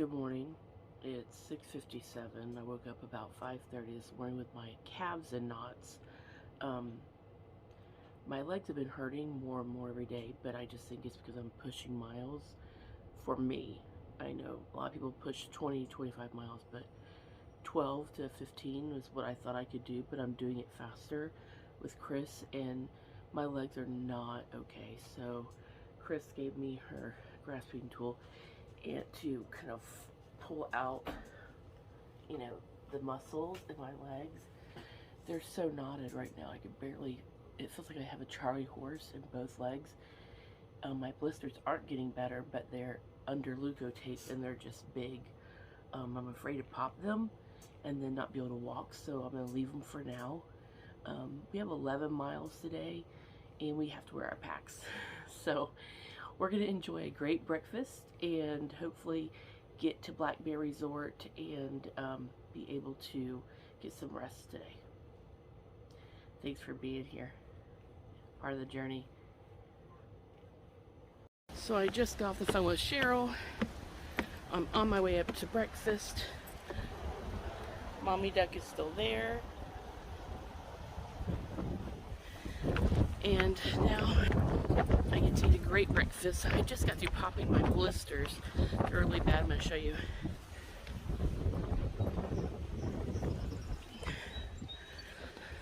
Good morning. It's 6:57. I woke up about 5:30 this morning with my calves in knots. My legs have been hurting more and more every day, but I just think it's because I'm pushing miles for me. I know a lot of people push 20, 25 miles, but 12 to 15 is what I thought I could do, but I'm doing it faster with Chris, and my legs are not okay. So Chris gave me her grasping tool and to kind of pull out, the muscles in my legs. They're so knotted right now. I can barely, it feels like I have a Charlie horse in both legs. My blisters aren't getting better, but they're under leukotape and they're just big. I'm afraid to pop them and then not be able to walk, so I'm going to leave them for now. We have 11 miles today and we have to wear our packs. So we're going to enjoy a great breakfast and hopefully get to Black Bear Resort and be able to get some rest today. Thanks for being here, part of the journey. So I just got off the phone with Cheryl. I'm on my way up to breakfast. Mommy Duck is still there. And now I get to eat a great breakfast. I just got through popping my blisters. They're really bad. I'm going to show you.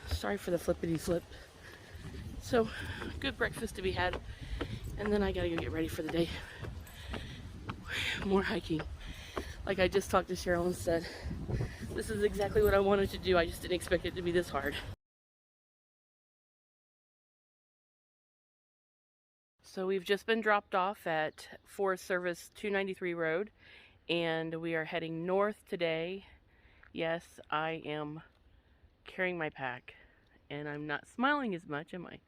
Sorry for the flippity flip. So, good breakfast to be had. And then I gotta go get ready for the day. More hiking. Like I just talked to Cheryl and said, this is exactly what I wanted to do. I just didn't expect it to be this hard. So we've just been dropped off at Forest Service 293 Road, and we are heading north today. Yes, I am carrying my pack, and I'm not smiling as much, am I?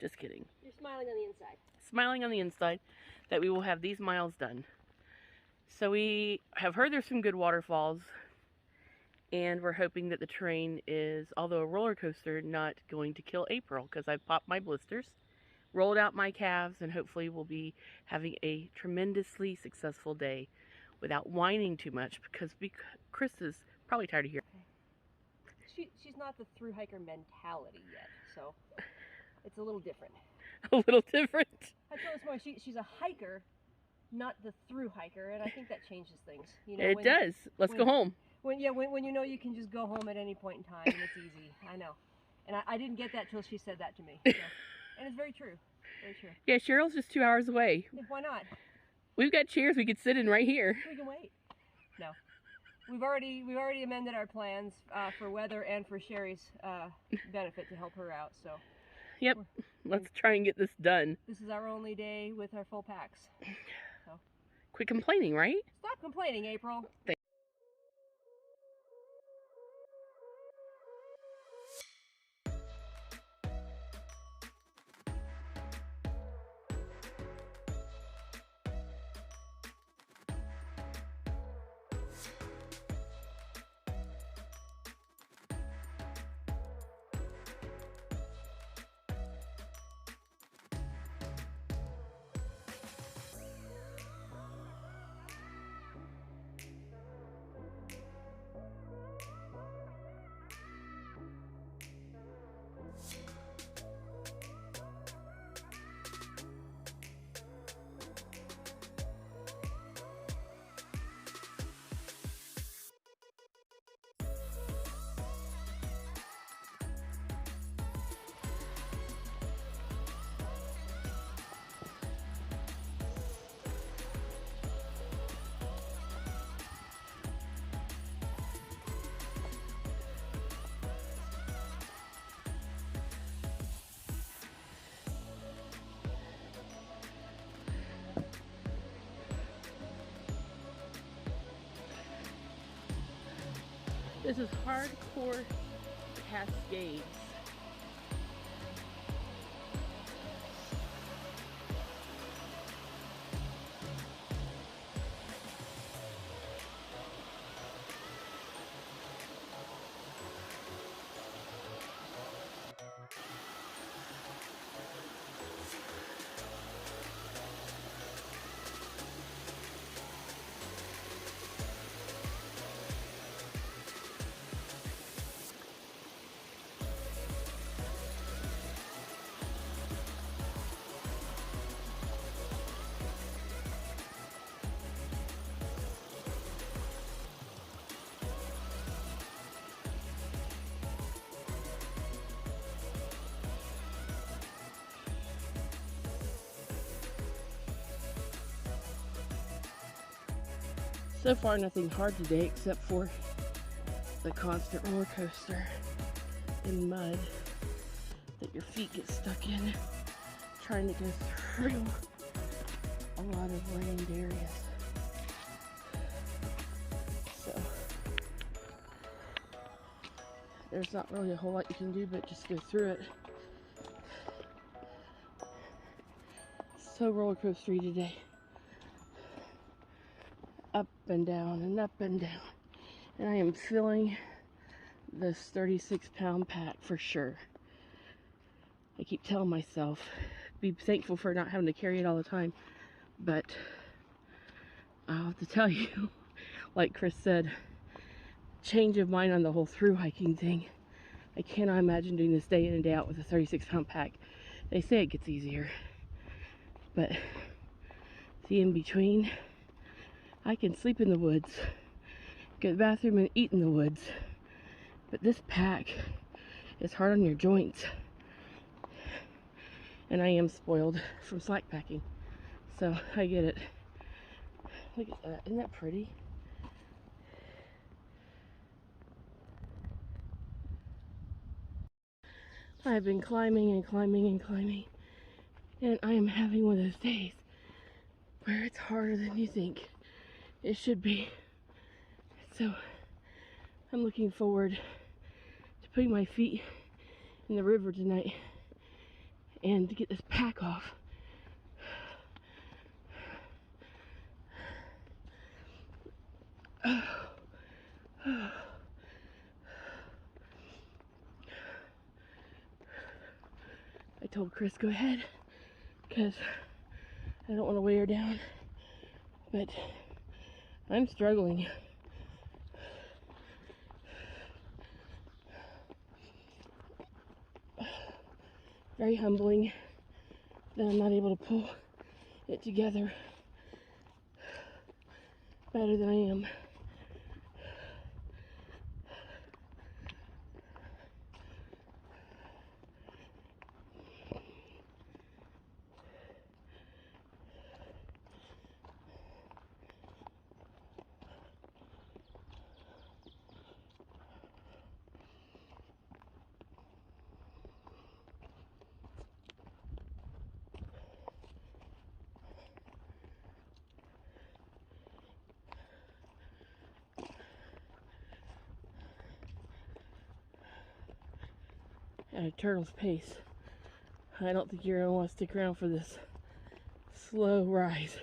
Just kidding. You're smiling on the inside. Smiling on the inside that we will have these miles done. So we have heard there's some good waterfalls, and we're hoping that the terrain is, although a roller coaster, not going to kill April, because I've popped my blisters, rolled out my calves, and hopefully we'll be having a tremendously successful day without whining too much, because Chris is probably tired of hearing. She's not the thru hiker mentality yet, so it's a little different. A little different. I told us more. She's a hiker, not the thru hiker, and I think that changes things. It does. Let's go home. When you know you can just go home at any point in time and it's easy. I know, and I didn't get that till she said that to me. So. And it's very true. Very true. Yeah, Cheryl's just 2 hours away. Why not? We've got chairs we could sit in right here. We can wait. No. We've already amended our plans for weather and for Sherry's benefit to help her out. So. Yep. Let's try and get this done. This is our only day with our full packs. So. Quit complaining, right? Stop complaining, April. This is hardcore Cascades. So far, nothing hard today except for the constant roller coaster in mud that your feet get stuck in trying to go through a lot of rained areas. So there's not really a whole lot you can do but just go through it. So roller coastery today. Up and down and up and down. And I am feeling this 36-pound pack for sure. I keep telling myself, be thankful for not having to carry it all the time. But I'll have to tell you, like Chris said, change of mind on the whole through hiking thing. I cannot imagine doing this day in and day out with a 36-pound pack. They say it gets easier. But the in-between, I can sleep in the woods, go to the bathroom and eat in the woods. But this pack is hard on your joints. And I am spoiled from slack packing. So I get it. Look at that. Isn't that pretty? I've been climbing and climbing and climbing. And I am having one of those days where it's harder than you think it should be. So I'm looking forward to putting my feet in the river tonight and to get this pack off. I told Chris, go ahead, because I don't want to weigh her down, but I'm struggling. Very humbling that I'm not able to pull it together better than I am. At a turtle's pace. I don't think you're going to want to stick around for this slow rise.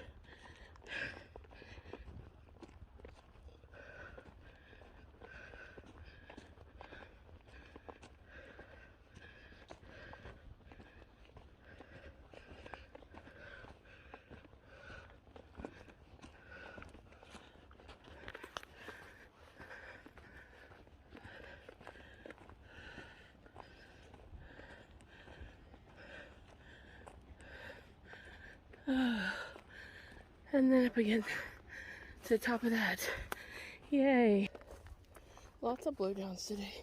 And then up again to the top of that. Yay. Lots of blowdowns today.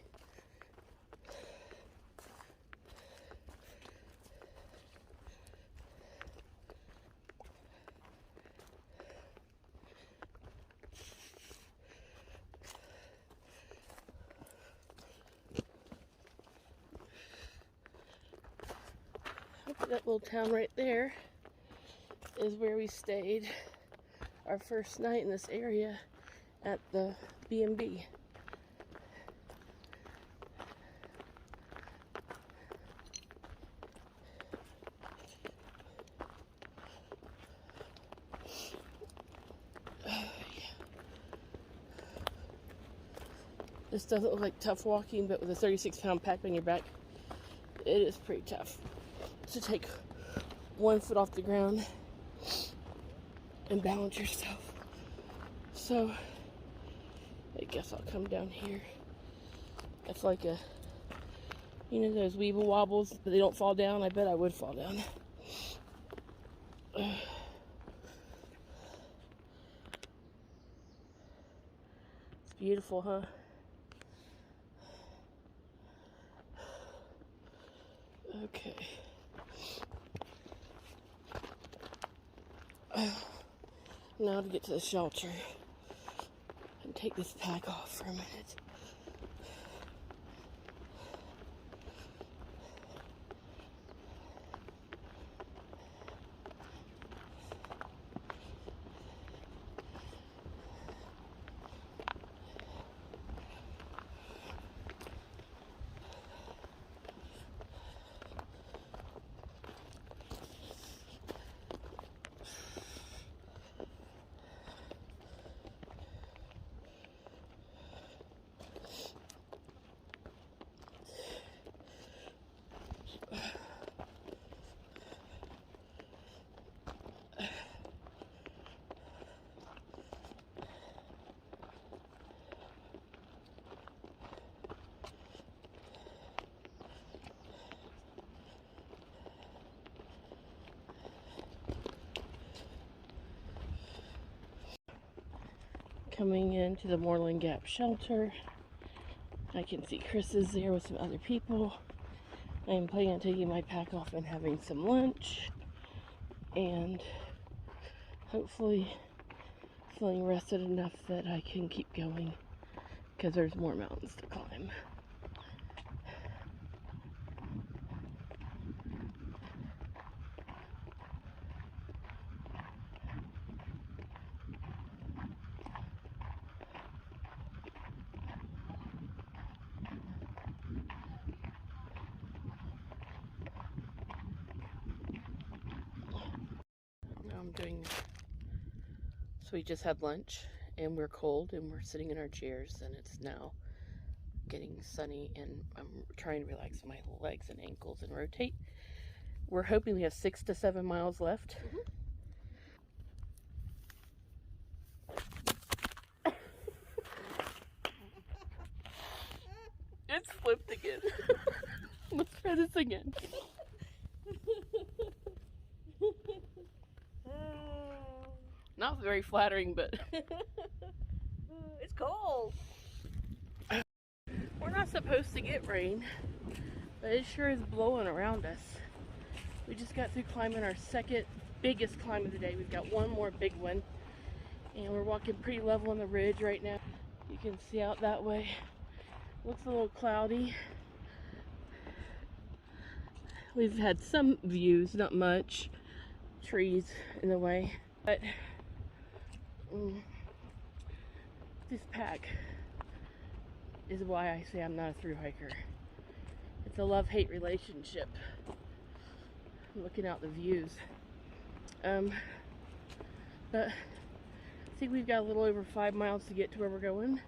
That little town right there is where we stayed our first night in this area at the B&B. This doesn't look like tough walking, but with a 36-pound pack on your back, it is pretty tough to take one foot off the ground and balance yourself. So I guess I'll come down here. It's like a, you know, those weeble wobbles, but they don't fall down. I bet I would fall down. It's beautiful, huh? Okay. Now to get to the shelter. take this pack off for a minute. Coming into the Moreland Gap Shelter. I can see Chris is there with some other people. I am planning on taking my pack off and having some lunch. And hopefully feeling rested enough that I can keep going because there's more mountains to climb. So we just had lunch and we're cold and we're sitting in our chairs and it's now getting sunny and I'm trying to relax my legs and ankles and rotate. We're hoping we have 6 to 7 miles left. It's flipped again. Let's try this again. Not very flattering, but it's cold. We're not supposed to get rain, but it sure is blowing around us. We just got through climbing our second biggest climb of the day. We've got one more big one, and we're walking pretty level on the ridge right now. You can see out that way. Looks a little cloudy. We've had some views, not much. Trees in the way, but this pack is why I say I'm not a thru hiker. It's a love-hate relationship. Looking out the views. But I think we've got a little over 5 miles to get to where we're going.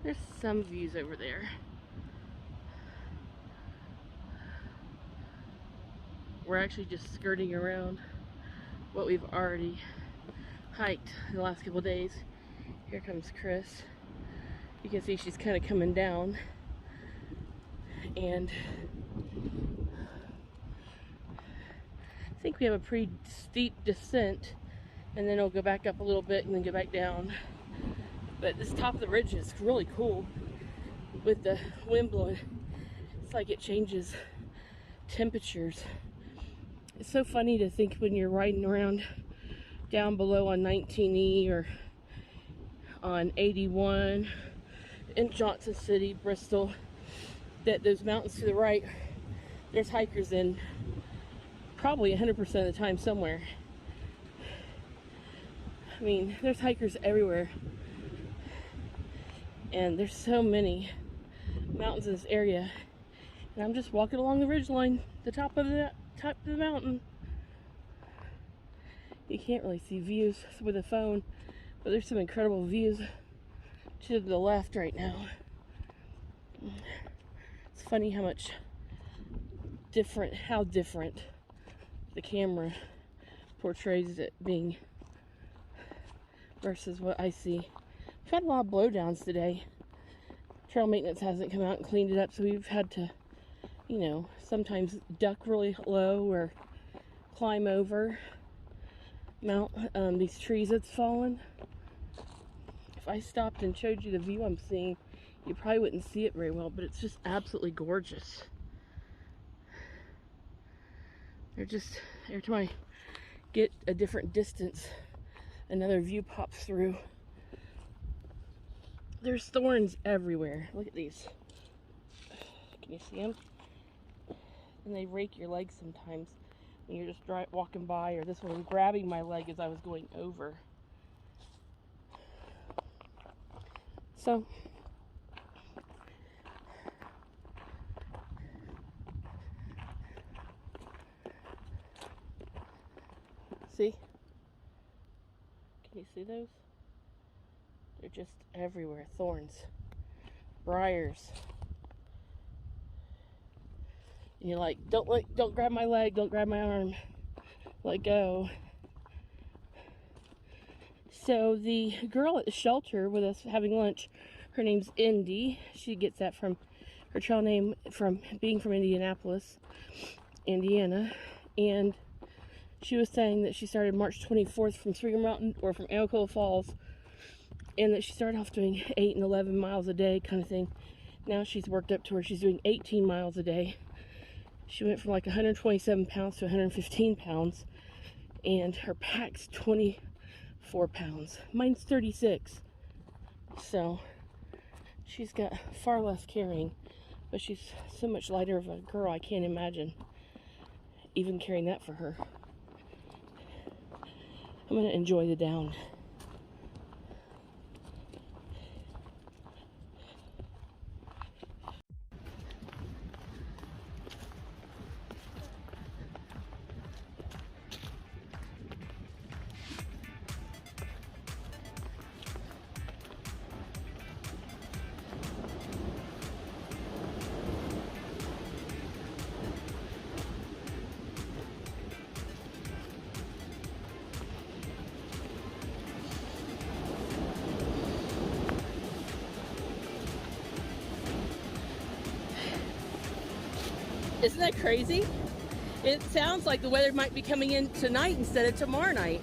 There's some views over there. We're actually just skirting around what we've already hiked the last couple days. Here comes Chris. You can see she's kind of coming down. And I think we have a pretty steep descent. And then it'll go back up a little bit and then go back down. But this top of the ridge is really cool with the wind blowing. It's like it changes temperatures. It's so funny to think when you're riding around down below on 19E or on 81 in Johnson City, Bristol, that those mountains to the right, there's hikers in probably 100% of the time somewhere. I mean, there's hikers everywhere. And there's so many mountains in this area. And I'm just walking along the ridgeline, the top of the mountain. You can't really see views with a phone, but there's some incredible views to the left right now. It's funny how different the camera portrays it being versus what I see. We've had a lot of blowdowns today. Trail maintenance hasn't come out and cleaned it up, so we've had to, you know, sometimes duck really low or climb over these trees that's fallen. If I stopped and showed you the view I'm seeing, you probably wouldn't see it very well, but it's just absolutely gorgeous. They're just, every time I get a different distance, another view pops through. There's thorns everywhere. Look at these. Can you see them? And they rake your legs sometimes when you're just walking by, or this one was grabbing my leg as I was going over. So, see? Can you see those? They're just everywhere. Thorns, briars. And you're like, don't grab my leg, don't grab my arm, let go. So the girl at the shelter with us having lunch, her name's Indy. She gets that from her trail name from being from Indianapolis, Indiana. And she was saying that she started March 24th from Three Mountain, or from Alcoa Falls, and that she started off doing 8 and 11 miles a day kind of thing. Now she's worked up to where she's doing 18 miles a day. She went from like 127 pounds to 115 pounds, and her pack's 24 pounds. Mine's 36. So she's got far less carrying, but she's so much lighter of a girl, I can't imagine even carrying that for her. I'm gonna enjoy the down. Isn't that crazy? It sounds like the weather might be coming in tonight instead of tomorrow night.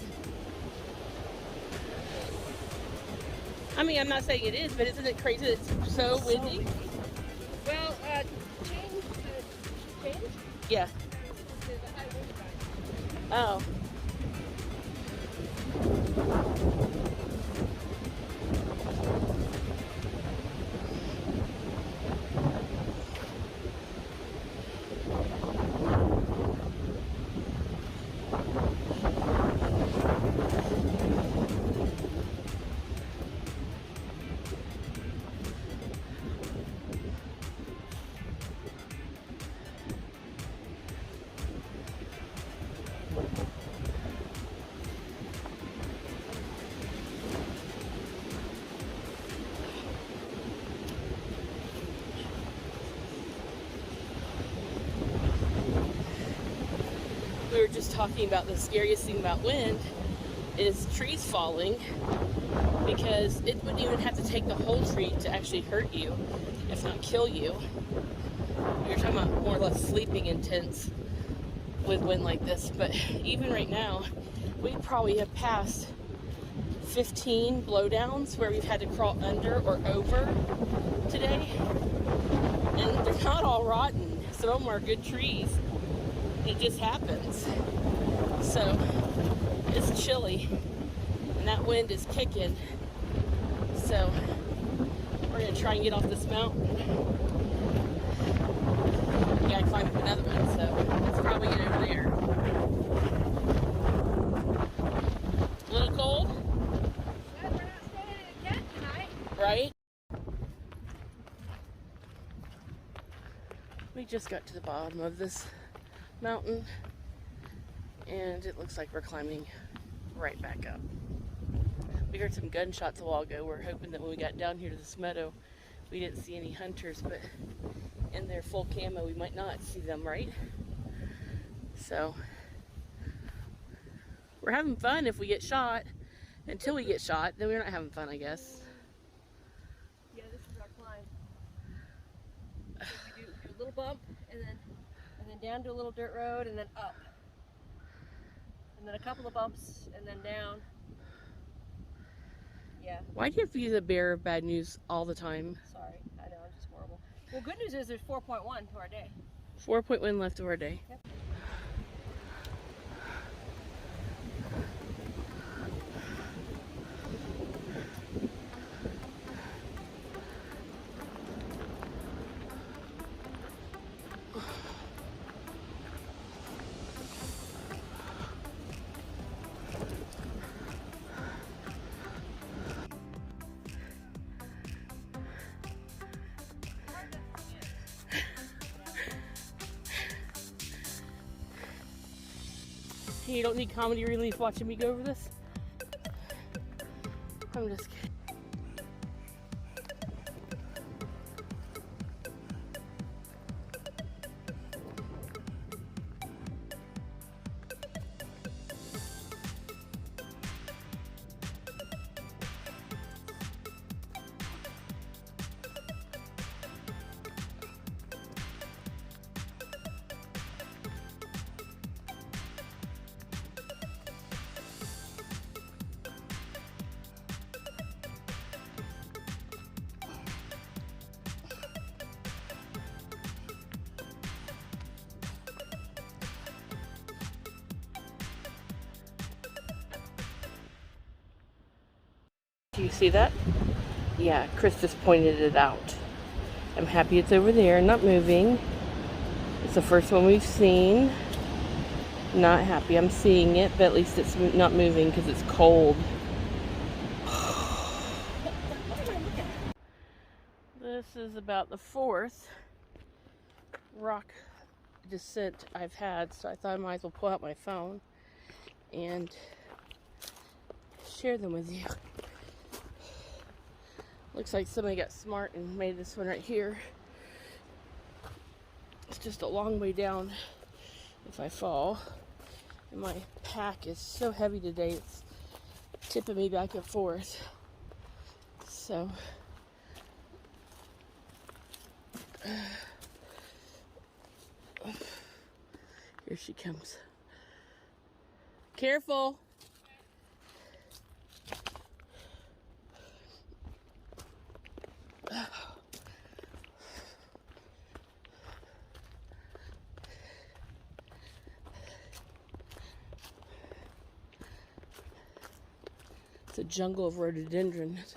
I mean, I'm not saying it is, but isn't it crazy that it's so windy? Well, change? Yeah. The high wind guide. Oh. We were just talking about the scariest thing about wind is trees falling, because it wouldn't even have to take the whole tree to actually hurt you, if not kill you. We were talking about more or less sleeping intense with wind like this, but even right now, we probably have passed 15 blowdowns where we've had to crawl under or over today, and they're not all rotten. Some of them are good trees. It just happens. So it's chilly and that wind is kicking, so we're gonna try and get off this mountain. We gotta climb up another one, so let's probably get over there. A little cold? Glad we're not staying in a tent tonight. Right? We just got to the bottom of this mountain, and it looks like we're climbing right back up. We heard some gunshots a while ago. We're hoping that when we got down here to this meadow, we didn't see any hunters, but in their full camo, we might not see them, right? So we're having fun if we get shot. Until we get shot, then we're not having fun, I guess. Yeah, this is our climb. So we do a little bump, and then down to a little dirt road, and then up. And then a couple of bumps, and then down. Yeah. Why do you have to be the bearer of bad news all the time? Sorry. Well, good news is there's 4.1 to our day. 4.1 left of our day. Yep. You don't need comedy relief watching me go over this? I'm just kidding. Do you see that? Yeah, Chris just pointed it out. I'm happy it's over there, not moving. It's the first one we've seen. Not happy I'm seeing it, but at least it's not moving because it's cold. This is about the 4th rock descent I've had, so I thought I might as well pull out my phone and share them with you. Looks like somebody got smart and made this one right here. It's just a long way down if I fall. And my pack is so heavy today, it's tipping me back and forth. So, here she comes. Careful! It's a jungle of rhododendrons.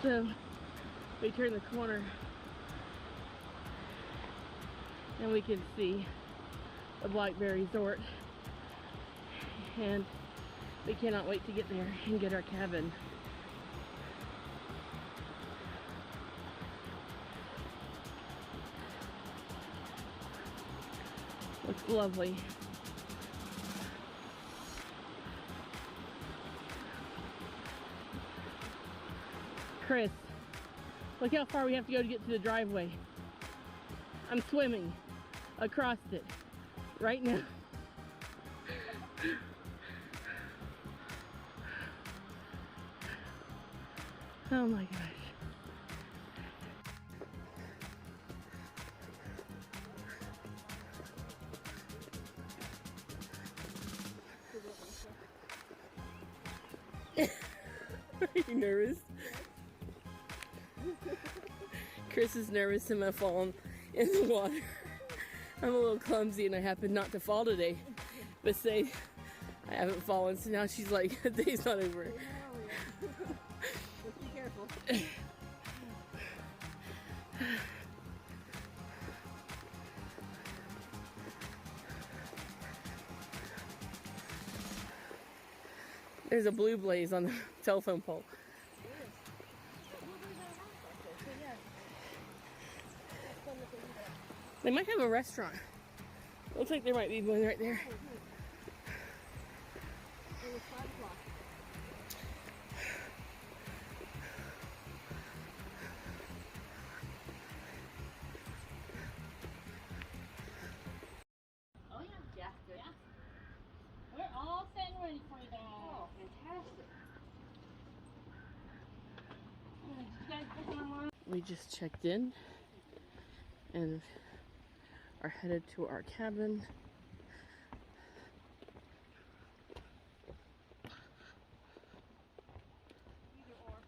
So we turn the corner and we can see the Blackberry Resort, and we cannot wait to get there and get our cabin. Looks lovely. Chris, look how far we have to go to get to the driveway. I'm swimming across it right now. Oh my gosh. Are you nervous? Chris is nervous and I fall in the water. I'm a little clumsy and I happen not to fall today. But say I haven't fallen, so now she's like, the day's not over. Just be careful. There's a blue blaze on the telephone pole. They might have a restaurant. Looks like there might be one right there. It was 5 o'clock. Oh yeah. Yeah, good. Yeah. We're all set and ready for you guys. Oh, fantastic. You guys book online? We just checked in and are headed to our cabin. Either or.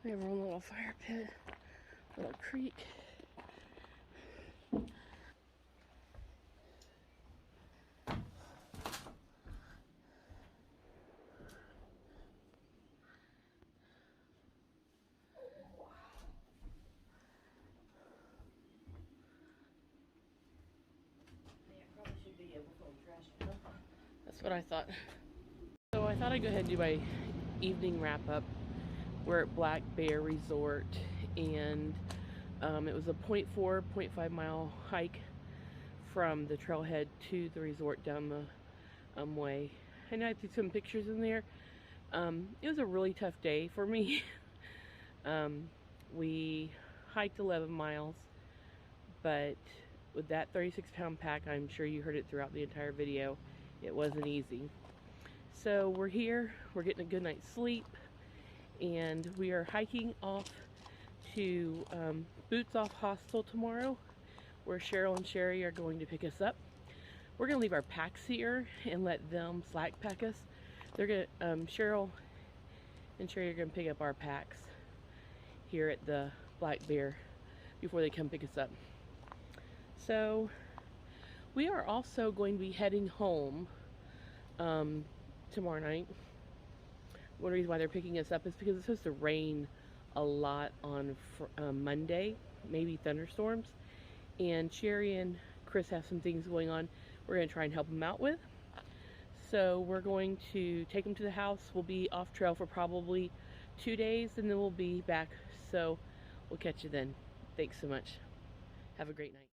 We have our own little fire pit, little creek. That's what I thought. So I thought I'd go ahead and do my evening wrap up. We're at Black Bear Resort, and it was a 0.5 mile hike from the trailhead to the resort down the way. And I threw some pictures in there. It was a really tough day for me. We hiked 11 miles, but with that 36-pound pack, I'm sure you heard it throughout the entire video, it wasn't easy. So we're here, we're getting a good night's sleep, and we are hiking off to Boots Off Hostel tomorrow, where Cheryl and Sherry are going to pick us up. We're gonna leave our packs here and let them slack pack us. They're gonna, Cheryl and Sherry are gonna pick up our packs here at the Black Bear before they come pick us up. So we are also going to be heading home tomorrow night. One reason why they're picking us up is because it's supposed to rain a lot on Monday, maybe thunderstorms, and Sherry and Chris have some things going on we're going to try and help them out with. So we're going to take them to the house. We'll be off trail for probably 2 days, and then we'll be back. So we'll catch you then. Thanks so much. Have a great night.